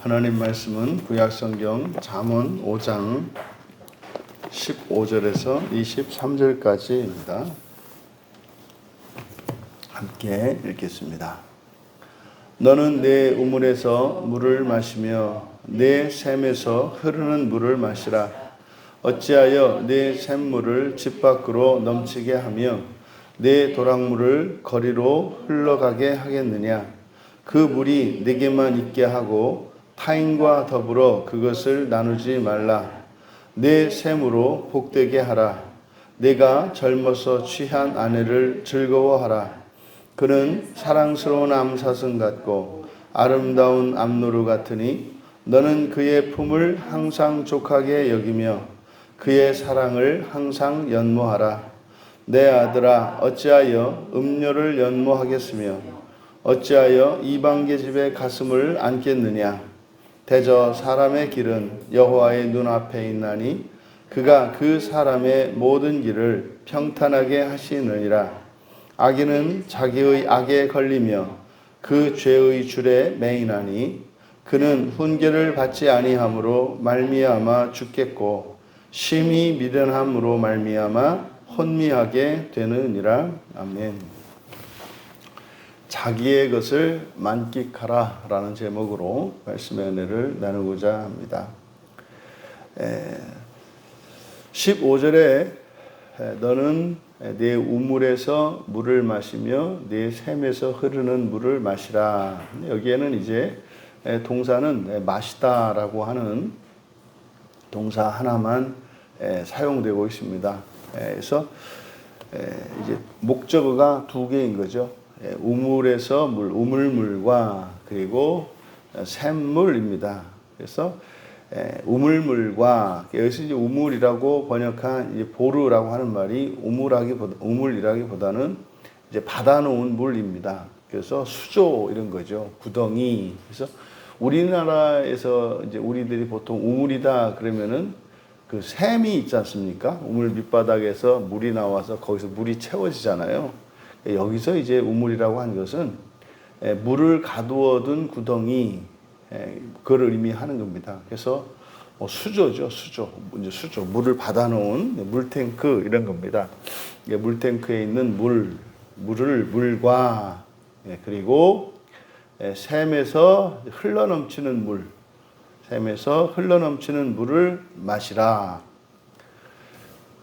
하나님 말씀은 구약성경 잠언 5장 15절에서 23절까지입니다. 함께 읽겠습니다. 너는 내 우물에서 물을 마시며 내 샘에서 흐르는 물을 마시라. 어찌하여 내 샘물을 집 밖으로 넘치게 하며 내 도랑물을 거리로 흘러가게 하겠느냐. 그 물이 내게만 있게 하고 타인과 더불어 그것을 나누지 말라. 내 샘으로 복되게 하라. 내가 젊어서 취한 아내를 즐거워하라. 그는 사랑스러운 암사슴 같고 아름다운 암노루 같으니 너는 그의 품을 항상 족하게 여기며 그의 사랑을 항상 연모하라. 내 아들아, 어찌하여 음료를 연모하겠으며 어찌하여 이방 계집의 가슴을 안겠느냐. 대저 사람의 길은 여호와의 눈앞에 있나니 그가 그 사람의 모든 길을 평탄하게 하시느니라. 악인은 자기의 악에 걸리며 그 죄의 줄에 매이나니 그는 훈계를 받지 아니함으로 말미암아 죽겠고 심히 미련함으로 말미암아 혼미하게 되느니라. 아멘. 자기의 것을 만끽하라 라는 제목으로 말씀의 은혜를 나누고자 합니다. 15절에 너는 내 우물에서 물을 마시며 내 샘에서 흐르는 물을 마시라. 여기에는 이제 동사는 마시다라고 하는 동사 하나만 사용되고 있습니다. 그래서 이제 목적어가 두 개인 거죠. 우물에서 물, 우물물과 그리고 샘물입니다. 그래서 우물물과 여기서 이제 우물이라고 번역한 이제 보르라고 하는 말이 우물이라기보다는 이제 받아놓은 물입니다. 그래서 수조 이런 거죠. 구덩이. 그래서 우리나라에서 이제 우리들이 보통 우물이다 그러면은 그 샘이 있지 않습니까? 우물 밑바닥에서 물이 나와서 거기서 물이 채워지잖아요. 여기서 이제 우물이라고 한 것은 물을 가두어둔 구덩이, 그걸 의미하는 겁니다. 그래서 수조죠, 수조. 이제 수조, 물을 받아놓은 물탱크 이런 겁니다. 물탱크에 있는 물과 그리고 샘에서 흘러넘치는 물, 샘에서 흘러넘치는 물을 마시라.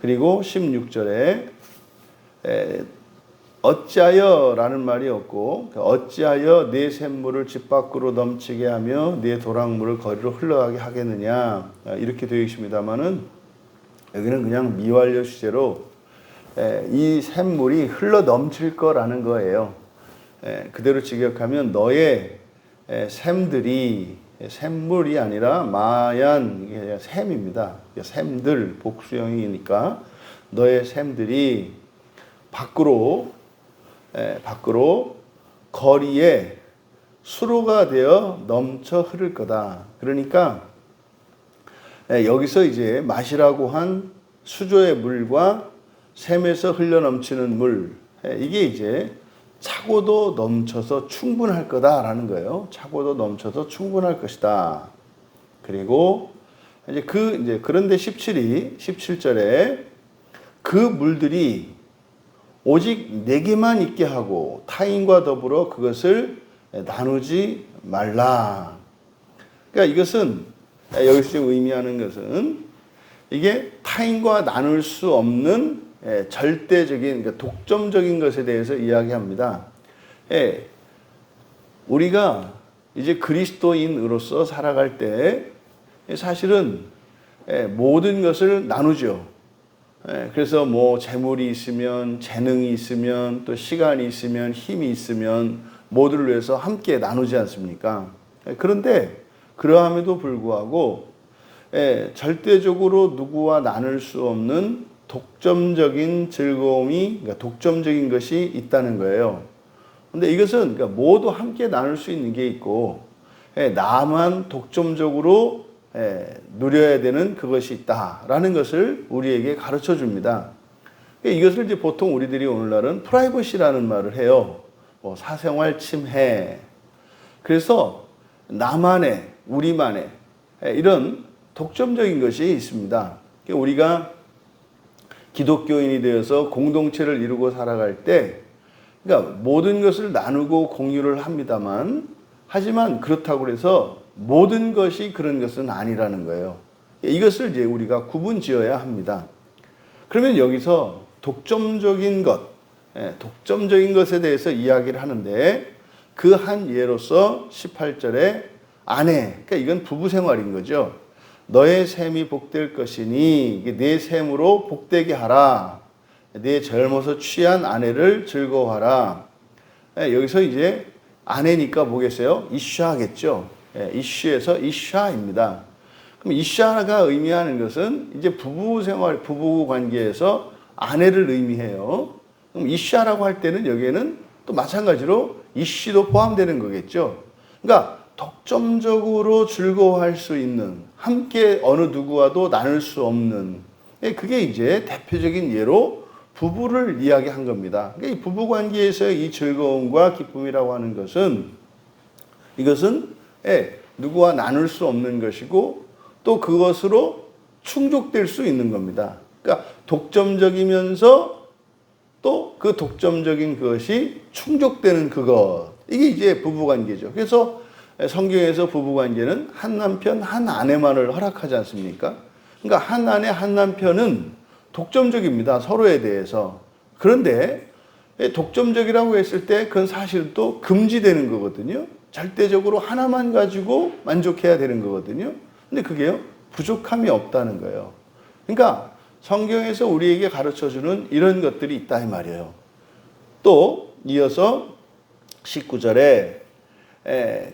그리고 16절에 어찌하여 라는 말이 없고 어찌하여 내 샘물을 집 밖으로 넘치게 하며 내 도랑물을 거리로 흘러가게 하겠느냐 이렇게 되어 있습니다만은 여기는 그냥 미완료 시제로 이 샘물이 흘러 넘칠 거라는 거예요. 그대로 직역하면 너의 샘들이 샘물이 아니라 마얀 샘입니다. 샘들 복수형이니까 너의 샘들이 밖으로 거리에 수로가 되어 넘쳐 흐를 거다. 그러니까 여기서 이제 마시라고 한 수조의 물과 샘에서 흘러 넘치는 물, 이게 이제 차고도 넘쳐서 충분할 거다라는 거예요. 차고도 넘쳐서 충분할 것이다. 그리고 이제 그런데 17절에 그 물들이 오직 내게만 있게 하고 타인과 더불어 그것을 나누지 말라. 그러니까 이것은 여기서 의미하는 것은 이게 타인과 나눌 수 없는 절대적인, 그러니까 독점적인 것에 대해서 이야기합니다. 우리가 이제 그리스도인으로서 살아갈 때 사실은 모든 것을 나누죠. 그래서 뭐 재물이 있으면, 재능이 있으면, 또 시간이 있으면, 힘이 있으면 모두를 위해서 함께 나누지 않습니까? 그런데 그러함에도 불구하고 절대적으로 누구와 나눌 수 없는 독점적인 즐거움이, 그러니까 독점적인 것이 있다는 거예요. 근데 이것은 그러니까 모두 함께 나눌 수 있는 게 있고 나만 독점적으로 누려야 되는 그것이 있다라는 것을 우리에게 가르쳐 줍니다. 이것을 이제 보통 우리들이 오늘날은 프라이버시라는 말을 해요. 사생활 침해. 그래서 나만의 우리만의 이런 독점적인 것이 있습니다. 우리가 기독교인이 되어서 공동체를 이루고 살아갈 때, 그러니까 모든 것을 나누고 공유를 합니다만, 하지만 그렇다고 해서 모든 것이 그런 것은 아니라는 거예요. 이것을 이제 우리가 구분 지어야 합니다. 그러면 여기서 독점적인 것에 대해서 이야기를 하는데, 그 한 예로서 18절에 아내, 그러니까 이건 부부 생활인 거죠. 너의 셈이 복될 것이니 네 셈으로 복되게 하라. 네 젊어서 취한 아내를 즐거워하라. 여기서 이제 아내니까 뭐겠어요? 이샤겠죠. 이슈에서 이샤입니다. 그럼 이샤가 의미하는 것은 이제 부부 생활, 부부 관계에서 아내를 의미해요. 그럼 이샤라고 할 때는 여기에는 또 마찬가지로 이씨도 포함되는 거겠죠. 그러니까 독점적으로 즐거워할 수 있는, 함께 어느 누구와도 나눌 수 없는, 그게 이제 대표적인 예로 부부를 이야기한 겁니다. 그러니까 이 부부 관계에서의 이 즐거움과 기쁨이라고 하는 것은, 이것은 누구와 나눌 수 없는 것이고 또 그것으로 충족될 수 있는 겁니다. 그러니까 독점적이면서 또 그 독점적인 그것이 충족되는 그것, 이게 이제 부부관계죠. 그래서 성경에서 부부관계는 한 남편 한 아내만을 허락하지 않습니까? 그러니까 한 아내 한 남편은 독점적입니다, 서로에 대해서. 그런데 독점적이라고 했을 때 그건 사실 또 금지되는 거거든요. 절대적으로 하나만 가지고 만족해야 되는 거거든요. 근데 그게요, 부족함이 없다는 거예요. 그러니까 성경에서 우리에게 가르쳐주는 이런 것들이 있다 이 말이에요. 또 이어서 19절에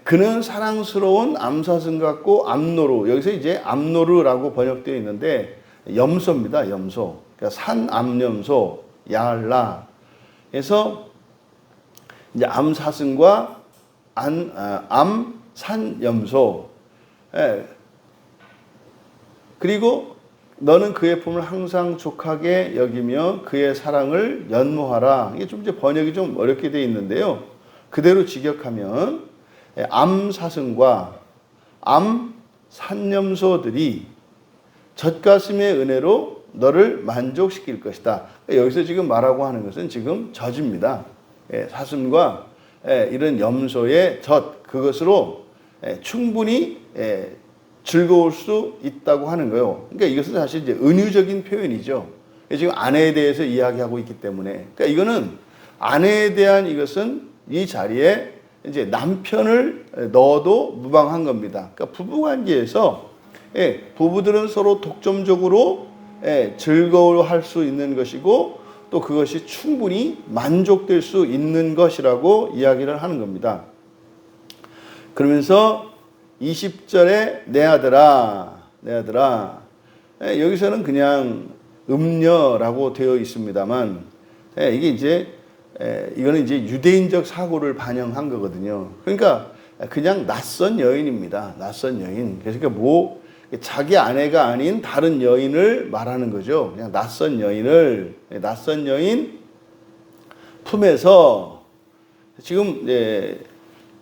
그는 사랑스러운 암사슴 같고 암노루, 여기서 이제 암노르라고 번역되어 있는데 염소입니다. 염소. 그러니까 산암염소, 야알라. 그래서 이제 암사슴과 암산염소. 그리고 너는 그의 품을 항상 족하게 여기며 그의 사랑을 연모하라. 이게 좀 이제 번역이 좀 어렵게 되어 있는데요. 그대로 직역하면 암사슴과 암산염소들이 젖가슴의 은혜로 너를 만족시킬 것이다. 여기서 지금 말하고 하는 것은 지금 젖입니다. 사슴과 이런 염소의 젖, 그것으로 충분히 즐거울 수 있다고 하는 거예요. 그러니까 이것은 사실 이제 은유적인 표현이죠. 지금 아내에 대해서 이야기하고 있기 때문에. 그러니까 이거는 아내에 대한 이것은 이 자리에 이제 남편을 넣어도 무방한 겁니다. 그러니까 부부관계에서 부부들은 서로 독점적으로 즐거워할 수 있는 것이고 또 그것이 충분히 만족될 수 있는 것이라고 이야기를 하는 겁니다. 그러면서 20절에 내 아들아, 내 아들아. 여기서는 그냥 음녀라고 되어 있습니다만 이게 이제 이거는 이제 유대인적 사고를 반영한 거거든요. 그러니까 그냥 낯선 여인입니다. 낯선 여인. 그러니까 뭐 자기 아내가 아닌 다른 여인을 말하는 거죠. 그냥 낯선 여인을, 낯선 여인 품에서 지금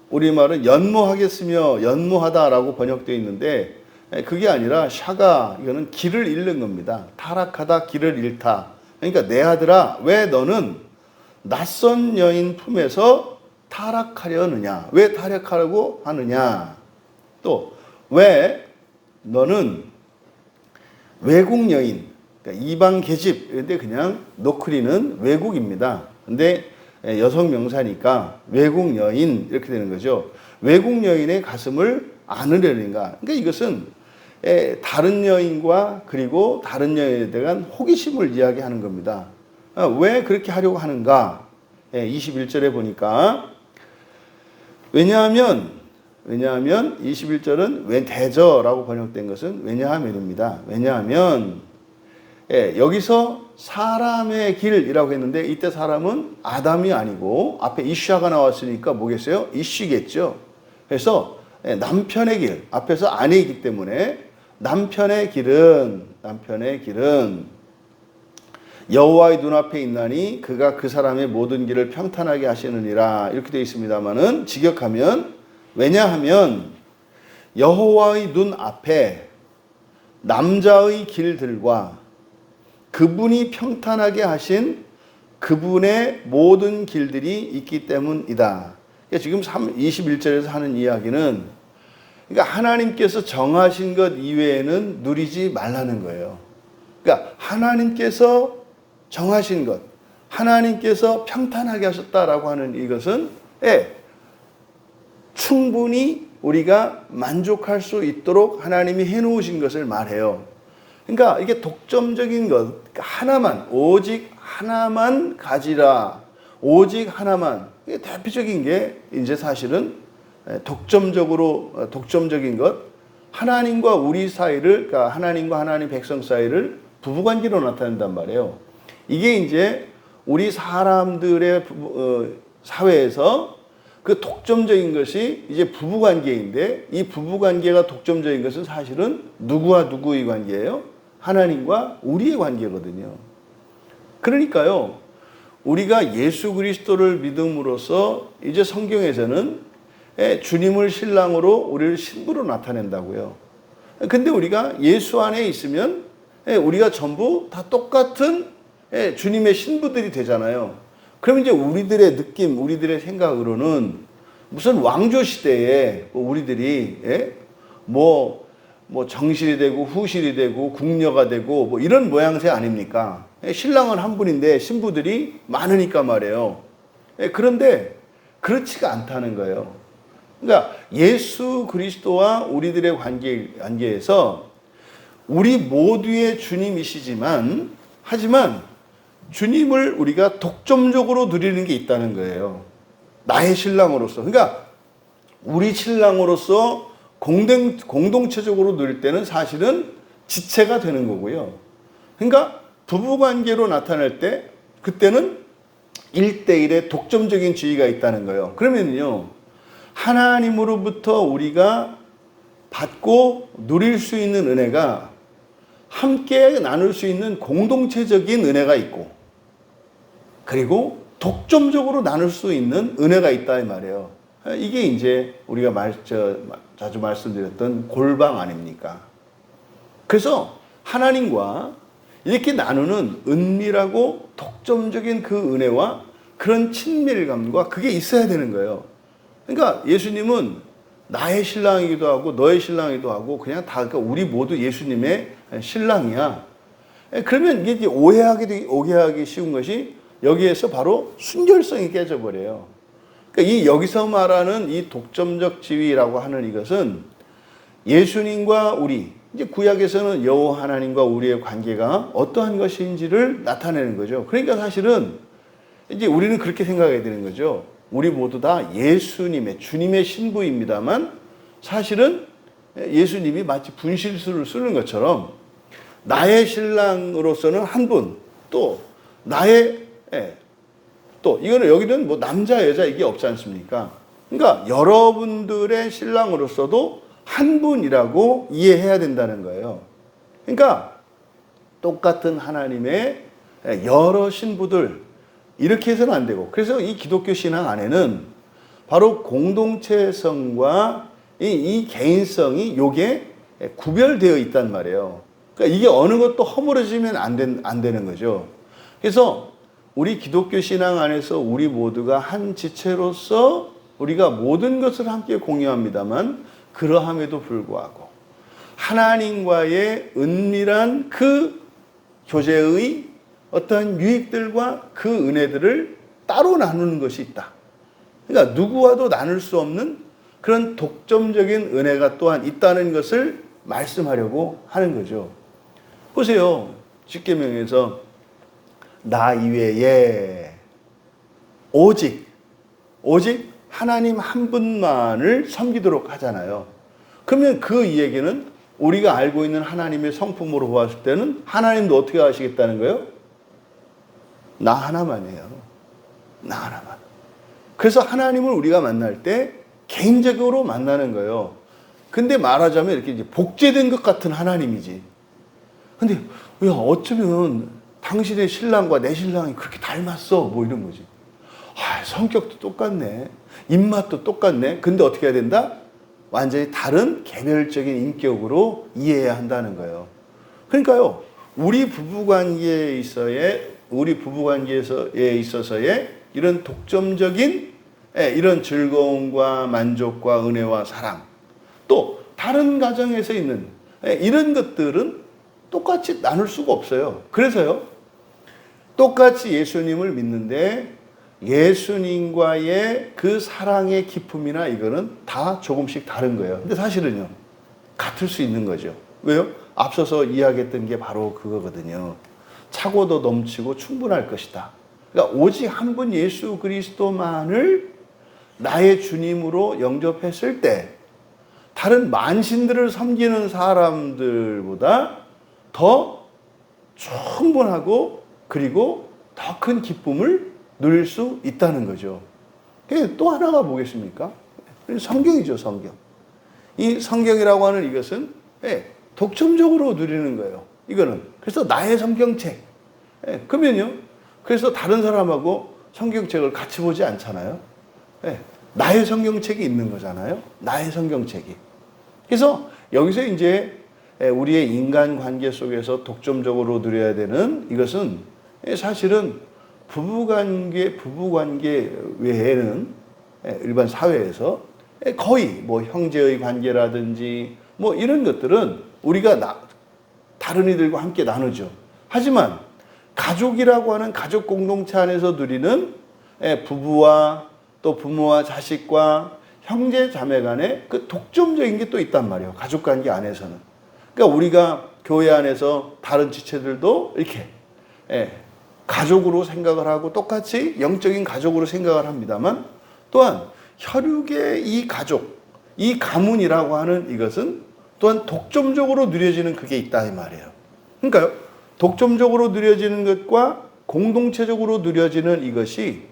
우리말은 연모하겠으며 연모하다라고 번역되어 있는데 그게 아니라 샤가, 이거는 길을 잃는 겁니다. 타락하다, 길을 잃다. 그러니까 내 아들아, 왜 너는 낯선 여인 품에서 타락하려느냐? 왜 타락하려고 하느냐? 또 왜 너는 외국 여인, 그러니까 이방 계집, 그런데 그냥 노크리는 외국입니다. 근데 여성 명사니까 외국 여인 이렇게 되는 거죠. 외국 여인의 가슴을 안으려는가? 그러니까 이것은 다른 여인과 그리고 다른 여인에 대한 호기심을 이야기하는 겁니다. 왜 그렇게 하려고 하는가? 21절에 보니까 왜냐하면 21절은 왜 대저라고 번역된 것은 왜냐하면입니다. 왜냐하면 여기서 사람의 길이라고 했는데 이때 사람은 아담이 아니고 앞에 이샤가 나왔으니까 뭐겠어요? 이씨겠죠. 그래서 남편의 길, 앞에서 아내이기 때문에 남편의 길은 여호와의 눈앞에 있나니 그가 그 사람의 모든 길을 평탄하게 하시느니라 이렇게 되어 있습니다만은 직역하면 왜냐하면 여호와의 눈 앞에 남자의 길들과 그분이 평탄하게 하신 그분의 모든 길들이 있기 때문이다. 그러니까 지금 21절에서 하는 이야기는, 그러니까 하나님께서 정하신 것 이외에는 누리지 말라는 거예요. 그러니까 하나님께서 정하신 것, 하나님께서 평탄하게 하셨다라고 하는 이것은 충분히 우리가 만족할 수 있도록 하나님이 해놓으신 것을 말해요. 그러니까 이게 독점적인 것, 그러니까 하나만, 오직 하나만 가지라, 오직 하나만. 이게 대표적인 게 이제 사실은 독점적인 것, 하나님과 우리 사이를, 그러니까 하나님과 하나님 백성 사이를 부부관계로 나타낸단 말이에요. 이게 이제 우리 사람들의 사회에서 그 독점적인 것이 이제 부부관계인데, 이 부부관계가 독점적인 것은 사실은 누구와 누구의 관계예요? 하나님과 우리의 관계거든요. 그러니까요, 우리가 예수 그리스도를 믿음으로써 이제 성경에서는 주님을 신랑으로 우리를 신부로 나타낸다고요. 근데 우리가 예수 안에 있으면 우리가 전부 다 똑같은 주님의 신부들이 되잖아요. 그럼 이제 우리들의 느낌, 우리들의 생각으로는 무슨 왕조 시대에 우리들이 뭐 정실이 되고 후실이 되고 궁녀가 되고 뭐 이런 모양새 아닙니까? 신랑은 한 분인데 신부들이 많으니까 말이에요. 그런데 그렇지가 않다는 거예요. 그러니까 예수 그리스도와 우리들의 관계에서 우리 모두의 주님이시지만, 하지만 주님을 우리가 독점적으로 누리는 게 있다는 거예요. 나의 신랑으로서. 그러니까 우리 신랑으로서 공동체적으로 누릴 때는 사실은 지체가 되는 거고요. 그러니까 부부관계로 나타날 때 그때는 1대1의 독점적인 지위가 있다는 거예요. 그러면요, 하나님으로부터 우리가 받고 누릴 수 있는 은혜가 함께 나눌 수 있는 공동체적인 은혜가 있고, 그리고 독점적으로 나눌 수 있는 은혜가 있다 이 말이에요. 이게 이제 우리가 자주 말씀드렸던 골방 아닙니까? 그래서 하나님과 이렇게 나누는 은밀하고 독점적인 그 은혜와 그런 친밀감과 그게 있어야 되는 거예요. 그러니까 예수님은 나의 신랑이기도 하고 너의 신랑이기도 하고 그냥 다, 그러니까 우리 모두 예수님의 신랑이야. 그러면 이게 오해하기 쉬운 것이 여기에서 바로 순결성이 깨져버려요. 그러니까 여기서 말하는 이 독점적 지위라고 하는 이것은 예수님과 우리, 이제 구약에서는 여호와 하나님과 우리의 관계가 어떠한 것인지를 나타내는 거죠. 그러니까 사실은 이제 우리는 그렇게 생각해야 되는 거죠. 우리 모두 다 예수님의, 주님의 신부입니다만 사실은 예수님이 마치 분실술을 쓰는 것처럼 나의 신랑으로서는 한 분, 또 나의 또 이거는 여기는 뭐 남자 여자 이게 없지 않습니까? 그러니까 여러분들의 신랑으로서도 한 분이라고 이해해야 된다는 거예요. 그러니까 똑같은 하나님의 여러 신부들 이렇게 해서는 안 되고, 그래서 이 기독교 신앙 안에는 바로 공동체성과 이 개인성이 요게 구별되어 있단 말이에요. 그러니까 이게 어느 것도 허물어지면 안 되는 거죠. 그래서 우리 기독교 신앙 안에서 우리 모두가 한 지체로서 우리가 모든 것을 함께 공유합니다만, 그러함에도 불구하고 하나님과의 은밀한 그 교제의 어떠한 유익들과 그 은혜들을 따로 나누는 것이 있다. 그러니까 누구와도 나눌 수 없는 그런 독점적인 은혜가 또한 있다는 것을 말씀하려고 하는 거죠. 보세요. 십계명에서 나 이외에 오직 하나님 한 분만을 섬기도록 하잖아요. 그러면 그 이야기는 우리가 알고 있는 하나님의 성품으로 보았을 때는 하나님도 어떻게 하시겠다는 거예요? 나 하나만이에요. 나 하나만. 그래서 하나님을 우리가 만날 때 개인적으로 만나는 거예요. 근데 말하자면 이렇게 이제 복제된 것 같은 하나님이지. 근데 야, 어쩌면 당신의 신랑과 내 신랑이 그렇게 닮았어. 뭐 이런 거지. 아, 성격도 똑같네. 입맛도 똑같네. 근데 어떻게 해야 된다? 완전히 다른 개별적인 인격으로 이해해야 한다는 거예요. 그러니까요, 우리 부부관계에 있어서의 이런 독점적인 이런 즐거움과 만족과 은혜와 사랑, 또 다른 가정에서 있는 이런 것들은 똑같이 나눌 수가 없어요. 그래서요, 똑같이 예수님을 믿는데 예수님과의 그 사랑의 기쁨이나 이거는 다 조금씩 다른 거예요. 근데 사실은요, 같을 수 있는 거죠. 왜요? 앞서서 이야기했던 게 바로 그거거든요. 차고도 넘치고 충분할 것이다. 그러니까 오직 한 분 예수 그리스도만을 나의 주님으로 영접했을 때 다른 만신들을 섬기는 사람들보다 더 충분하고 그리고 더 큰 기쁨을 누릴 수 있다는 거죠. 또 하나가 뭐겠습니까? 성경이죠, 성경. 이 성경이라고 하는 이것은 독점적으로 누리는 거예요. 이거는. 그래서 나의 성경책. 그러면요. 그래서 다른 사람하고 성경책을 같이 보지 않잖아요. 나의 성경책이 있는 거잖아요. 나의 성경책이. 그래서 여기서 이제 우리의 인간관계 속에서 독점적으로 누려야 되는 이것은 사실은 부부관계 외에는 일반 사회에서 거의 뭐 형제의 관계라든지 뭐 이런 것들은 우리가 다른 이들과 함께 나누죠. 하지만 가족이라고 하는 가족 공동체 안에서 누리는 부부와 또 부모와 자식과 형제 자매 간에 그 독점적인 게 또 있단 말이에요. 가족 관계 안에서는. 그러니까 우리가 교회 안에서 다른 지체들도 이렇게 가족으로 생각을 하고 똑같이 영적인 가족으로 생각을 합니다만 또한 혈육의 이 가족, 이 가문이라고 하는 이것은 또한 독점적으로 누려지는 그게 있다 이 말이에요. 그러니까요, 독점적으로 누려지는 것과 공동체적으로 누려지는 이것이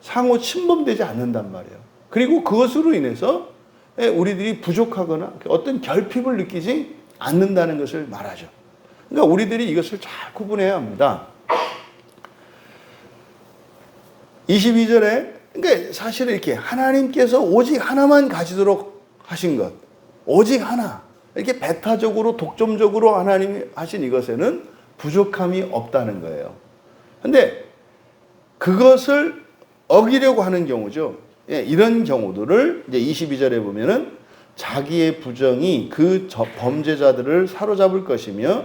상호 침범되지 않는단 말이에요. 그리고 그것으로 인해서 우리들이 부족하거나 어떤 결핍을 느끼지 않는다는 것을 말하죠. 그러니까 우리들이 이것을 잘 구분해야 합니다. 22절에 그러니까 사실은 이렇게 하나님께서 오직 하나만 가지도록 하신 것, 오직 하나, 이렇게 배타적으로 독점적으로 하나님이 하신 이것에는 부족함이 없다는 거예요. 근데 그것을 어기려고 하는 경우죠. 이런 경우들을 이제 22절에 보면은 자기의 부정이 그 범죄자들을 사로잡을 것이며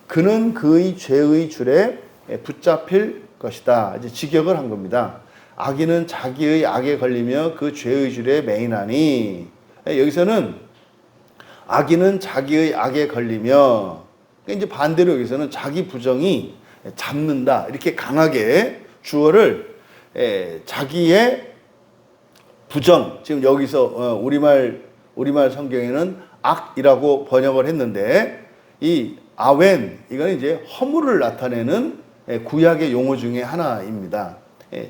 그는 그의 죄의 줄에 붙잡힐 것이다. 이제 직역을 한 겁니다. 악인은 자기의 악에 걸리며 그 죄의 줄에 매이나니, 여기서는 악인은 자기의 악에 걸리며, 이제 반대로 여기서는 자기 부정이 잡는다. 이렇게 강하게 주어를 자기의 부정, 지금 여기서 우리말 성경에는 악이라고 번역을 했는데 이 아웬, 이거는 이제 허물을 나타내는 구약의 용어 중에 하나입니다.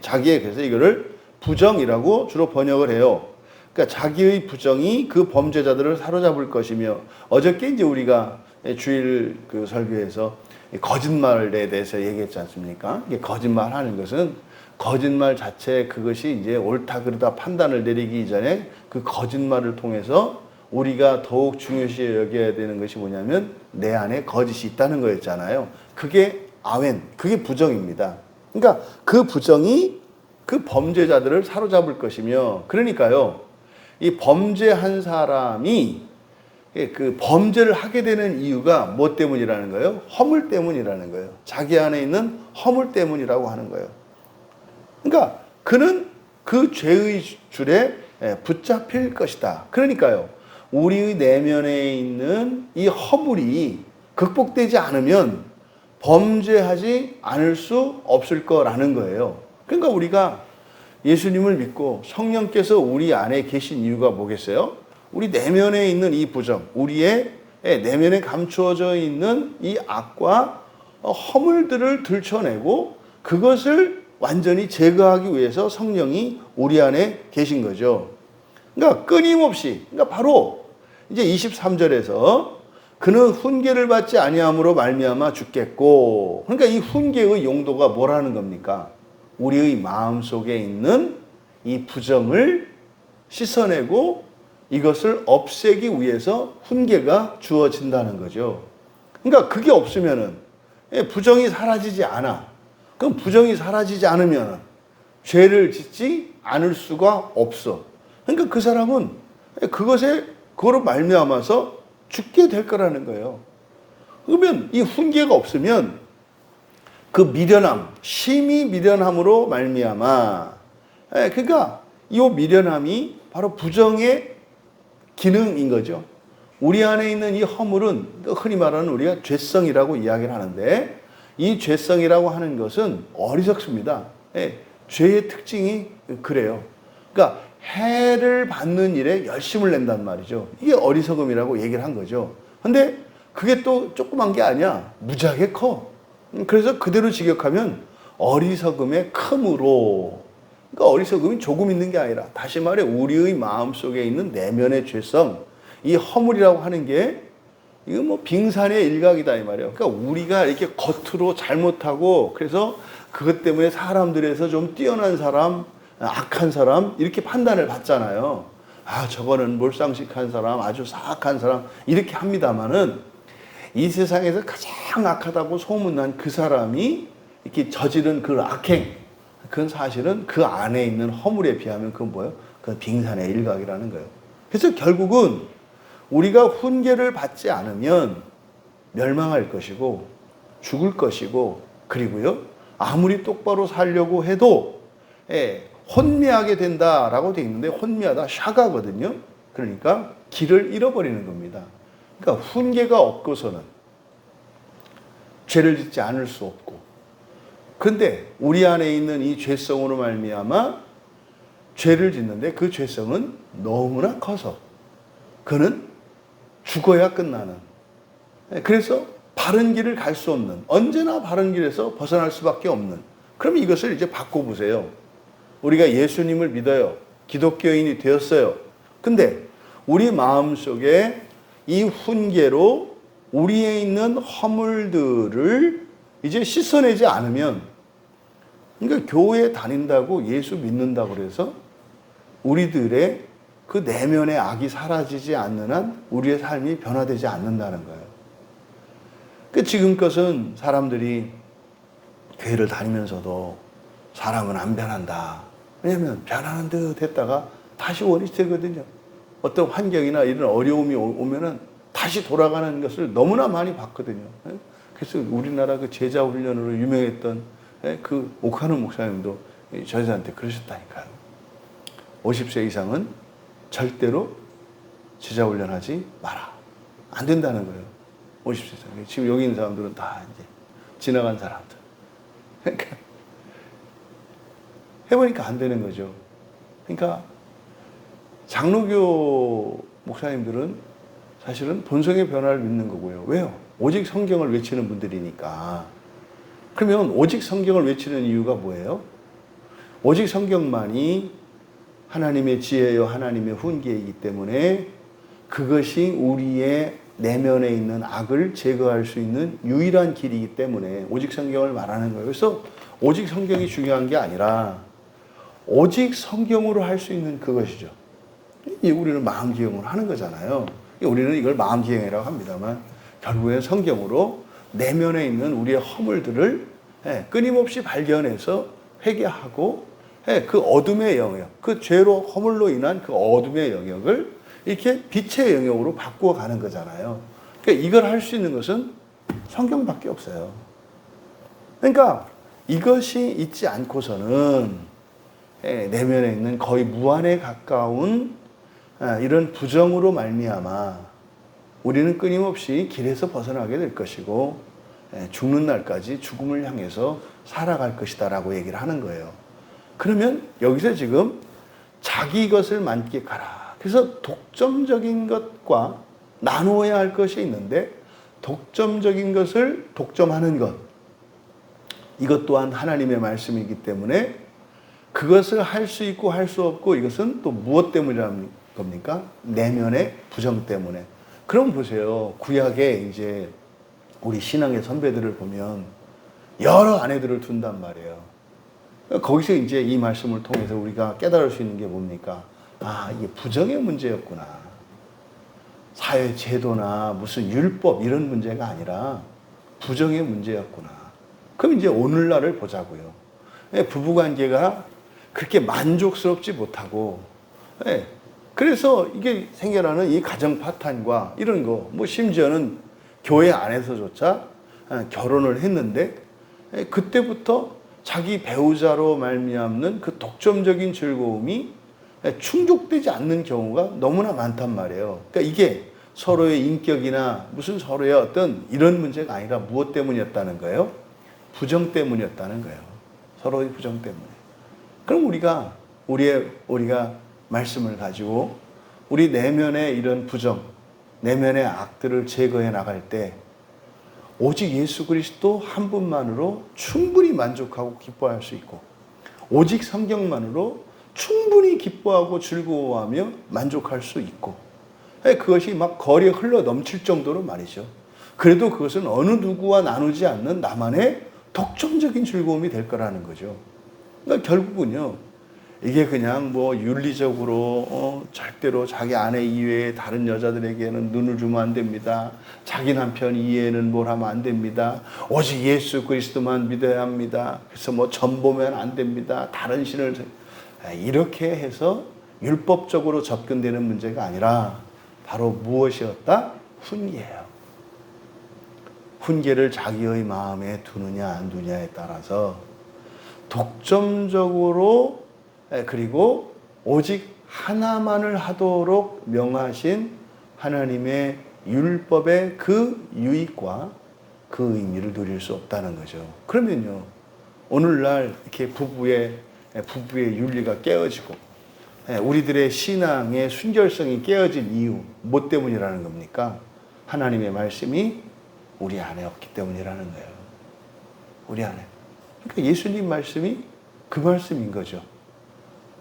자기의, 그래서 이거를 부정이라고 주로 번역을 해요. 그러니까 자기의 부정이 그 범죄자들을 사로잡을 것이며, 어저께 이제 우리가 주일 그 설교에서 거짓말에 대해서 얘기했지 않습니까? 이게 거짓말하는 것은 거짓말 자체 그것이 이제 옳다 그르다 판단을 내리기 전에 그 거짓말을 통해서 우리가 더욱 중요시 여겨야 되는 것이 뭐냐면 내 안에 거짓이 있다는 거였잖아요. 그게 아웬, 그게 부정입니다. 그러니까 그 부정이 그 범죄자들을 사로잡을 것이며, 그러니까요, 이 범죄한 사람이 그 범죄를 하게 되는 이유가 뭐 때문이라는 거예요? 허물 때문이라는 거예요. 자기 안에 있는 허물 때문이라고 하는 거예요. 그러니까 그는 그 죄의 줄에 붙잡힐 것이다. 그러니까요, 우리 내면에 있는 이 허물이 극복되지 않으면 범죄하지 않을 수 없을 거라는 거예요. 그러니까 우리가 예수님을 믿고 성령께서 우리 안에 계신 이유가 뭐겠어요? 우리 내면에 있는 이 부정, 우리의 내면에 감추어져 있는 이 악과 허물들을 들춰내고 그것을 완전히 제거하기 위해서 성령이 우리 안에 계신 거죠. 그러니까 끊임없이, 그러니까 바로 이제 23절에서 그는 훈계를 받지 아니함으로 말미암아 죽겠고, 그러니까 이 훈계의 용도가 뭐라는 겁니까? 우리의 마음속에 있는 이 부정을 씻어내고 이것을 없애기 위해서 훈계가 주어진다는 거죠. 그러니까 그게 없으면은 부정이 사라지지 않아. 그럼 부정이 사라지지 않으면 죄를 짓지 않을 수가 없어. 그러니까 그 사람은 그거로 말미암아서 죽게 될 거라는 거예요. 그러면 이 훈계가 없으면 그 미련함, 심히 미련함으로 말미암아. 그러니까 이 미련함이 바로 부정의 기능인 거죠. 우리 안에 있는 이 허물은 흔히 말하는 우리가 죄성이라고 이야기를 하는데, 이 죄성이라고 하는 것은 어리석습니다. 죄의 특징이 그래요. 그러니까 해를 받는 일에 열심을 낸단 말이죠. 이게 어리석음이라고 얘기를 한 거죠. 근데 그게 또 조그만 게 아니야. 무지하게 커. 그래서 그대로 직역하면 어리석음의 큼으로. 그러니까 어리석음이 조금 있는 게 아니라, 다시 말해 우리의 마음속에 있는 내면의 죄성, 이 허물이라고 하는 게 이거 뭐 빙산의 일각이다 이 말이에요. 그러니까 우리가 이렇게 겉으로 잘못하고, 그래서 그것 때문에 사람들에서 좀 뛰어난 사람, 악한 사람 이렇게 판단을 받잖아요. 아, 저거는 몰상식한 사람, 아주 사악한 사람 이렇게 합니다마는, 이 세상에서 가장 악하다고 소문난 그 사람이 이렇게 저지른 그 악행, 그건 사실은 그 안에 있는 허물에 비하면 그건 뭐예요? 그건 빙산의 일각이라는 거예요. 그래서 결국은 우리가 훈계를 받지 않으면 멸망할 것이고 죽을 것이고, 그리고요 아무리 똑바로 살려고 해도 혼미하게 된다라고 되어 있는데, 혼미하다 샤가거든요. 그러니까 길을 잃어버리는 겁니다. 그러니까 훈계가 없고서는 죄를 짓지 않을 수 없고, 그런데 우리 안에 있는 이 죄성으로 말미암아 죄를 짓는데, 그 죄성은 너무나 커서 그는 죽어야 끝나는, 그래서 바른 길을 갈 수 없는, 언제나 바른 길에서 벗어날 수밖에 없는. 그럼 이것을 이제 바꿔보세요. 우리가 예수님을 믿어요. 기독교인이 되었어요. 근데 우리 마음속에 이 훈계로 우리에 있는 허물들을 이제 씻어내지 않으면, 그러니까 교회 다닌다고 예수 믿는다고 그래서 우리들의 그 내면의 악이 사라지지 않는 한 우리의 삶이 변화되지 않는다는 거예요. 그 지금 것은 사람들이 교회를 다니면서도 사람은 안 변한다. 왜냐하면 변하는 듯 했다가 다시 원이 되거든요. 어떤 환경이나 이런 어려움이 오면은 다시 돌아가는 것을 너무나 많이 봤거든요. 그래서 우리나라 그 제자 훈련으로 유명했던 그 오카노 목사님도 저희한테 그러셨다니까요. 50세 이상은 절대로 제자 훈련하지 마라. 안 된다는 거예요. 50세 이상. 지금 여기 있는 사람들은 다 이제 지나간 사람들. 그러니까 해보니까 안 되는 거죠. 그러니까 장로교 목사님들은 사실은 본성의 변화를 믿는 거고요. 왜요? 오직 성경을 외치는 분들이니까. 그러면 오직 성경을 외치는 이유가 뭐예요? 오직 성경만이 하나님의 지혜요 하나님의 훈계이기 때문에 그것이 우리의 내면에 있는 악을 제거할 수 있는 유일한 길이기 때문에 오직 성경을 말하는 거예요. 그래서 오직 성경이 중요한 게 아니라 오직 성경으로 할 수 있는 그것이죠. 우리는 마음기용을 하는 거잖아요. 우리는 이걸 마음기용이라고 합니다만, 결국엔 성경으로 내면에 있는 우리의 허물들을 끊임없이 발견해서 회개하고, 그 어둠의 영역, 그 죄로 허물로 인한 그 어둠의 영역을 이렇게 빛의 영역으로 바꾸어 가는 거잖아요. 그러니까 이걸 할 수 있는 것은 성경밖에 없어요. 그러니까 이것이 있지 않고서는 내면에 있는 거의 무한에 가까운 이런 부정으로 말미암아 우리는 끊임없이 길에서 벗어나게 될 것이고, 죽는 날까지 죽음을 향해서 살아갈 것이다라고 얘기를 하는 거예요. 그러면 여기서 지금 자기 것을 만끽하라. 그래서 독점적인 것과 나누어야 할 것이 있는데, 독점적인 것을 독점하는 것, 이것 또한 하나님의 말씀이기 때문에 그것을 할 수 있고 할 수 없고, 이것은 또 무엇 때문이라는 겁니까? 내면의 부정 때문에. 그럼 보세요. 구약에 이제 우리 신앙의 선배들을 보면 여러 아내들을 둔단 말이에요. 거기서 이제 이 말씀을 통해서 우리가 깨달을 수 있는 게 뭡니까? 아, 이게 부정의 문제였구나. 사회 제도나 무슨 율법 이런 문제가 아니라 부정의 문제였구나. 그럼 이제 오늘날을 보자고요. 부부관계가 그렇게 만족스럽지 못하고, 그래서 이게 생겨나는 이 가정 파탄과 이런 거, 뭐 심지어는 교회 안에서조차 결혼을 했는데 그때부터 자기 배우자로 말미암는 그 독점적인 즐거움이 충족되지 않는 경우가 너무나 많단 말이에요. 그러니까 이게 서로의 인격이나 무슨 서로의 어떤 이런 문제가 아니라 무엇 때문이었다는 거예요? 부정 때문이었다는 거예요. 서로의 부정 때문에. 그럼 우리가 말씀을 가지고 우리 내면의 이런 부정, 내면의 악들을 제거해 나갈 때 오직 예수 그리스도 한 분만으로 충분히 만족하고 기뻐할 수 있고, 오직 성경만으로 충분히 기뻐하고 즐거워하며 만족할 수 있고, 그것이 막 거리에 흘러 넘칠 정도로 말이죠. 그래도 그것은 어느 누구와 나누지 않는 나만의 독점적인 즐거움이 될 거라는 거죠. 그러니까 결국은요, 이게 그냥 뭐 윤리적으로 절대로 자기 아내 이외에 다른 여자들에게는 눈을 주면 안 됩니다. 자기 남편 이외에는 뭘 하면 안 됩니다. 오직 예수 그리스도만 믿어야 합니다. 그래서 뭐 점 보면 안 됩니다. 다른 신을 이렇게 해서 율법적으로 접근되는 문제가 아니라 바로 무엇이었다? 훈계예요. 훈계를 자기의 마음에 두느냐 안 두느냐에 따라서 독점적으로, 그리고 오직 하나만을 하도록 명하신 하나님의 율법의 그 유익과 그 의미를 누릴 수 없다는 거죠. 그러면요, 오늘날 이렇게 부부의 윤리가 깨어지고 우리들의 신앙의 순결성이 깨어진 이유, 뭐 때문이라는 겁니까? 하나님의 말씀이 우리 안에 없기 때문이라는 거예요. 우리 안에. 그러니까 예수님 말씀이 그 말씀인 거죠.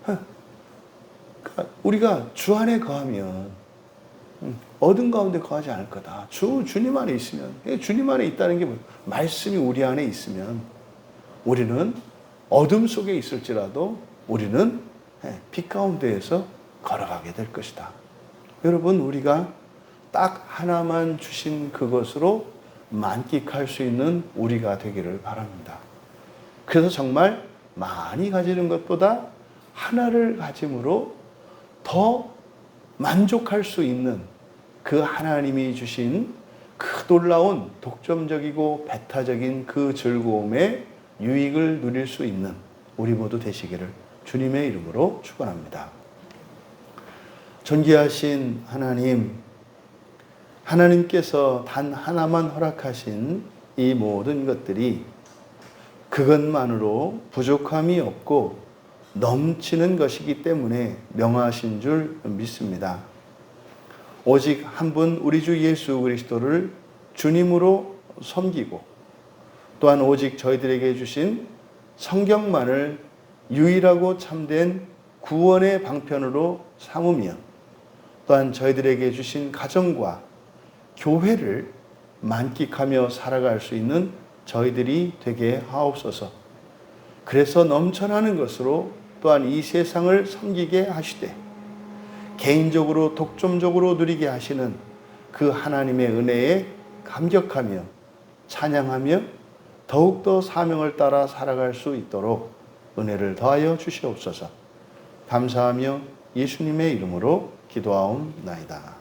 그러니까 우리가 주 안에 거하면 어둠 가운데 거하지 않을 거다. 주님 안에 있으면, 주님 안에 있다는 게 말씀이 우리 안에 있으면 우리는 어둠 속에 있을지라도 우리는 빛 가운데에서 걸어가게 될 것이다. 여러분, 우리가 딱 하나만 주신 그것으로 만끽할 수 있는 우리가 되기를 바랍니다. 그래서 정말 많이 가지는 것보다 하나를 가짐으로 더 만족할 수 있는 그 하나님이 주신 그 놀라운 독점적이고 배타적인 그 즐거움의 유익을 누릴 수 있는 우리 모두 되시기를 주님의 이름으로 축원합니다. 존귀하신 하나님께서 단 하나만 허락하신 이 모든 것들이 그것만으로 부족함이 없고 넘치는 것이기 때문에 명하신 줄 믿습니다. 오직 한 분 우리 주 예수 그리스도를 주님으로 섬기고, 또한 오직 저희들에게 주신 성경만을 유일하고 참된 구원의 방편으로 삼으며, 또한 저희들에게 주신 가정과 교회를 만끽하며 살아갈 수 있는 저희들이 되게 하옵소서. 그래서 넘쳐나는 것으로 또한 이 세상을 섬기게 하시되 개인적으로 독점적으로 누리게 하시는 그 하나님의 은혜에 감격하며 찬양하며 더욱더 사명을 따라 살아갈 수 있도록 은혜를 더하여 주시옵소서. 감사하며 예수님의 이름으로 기도하옵나이다.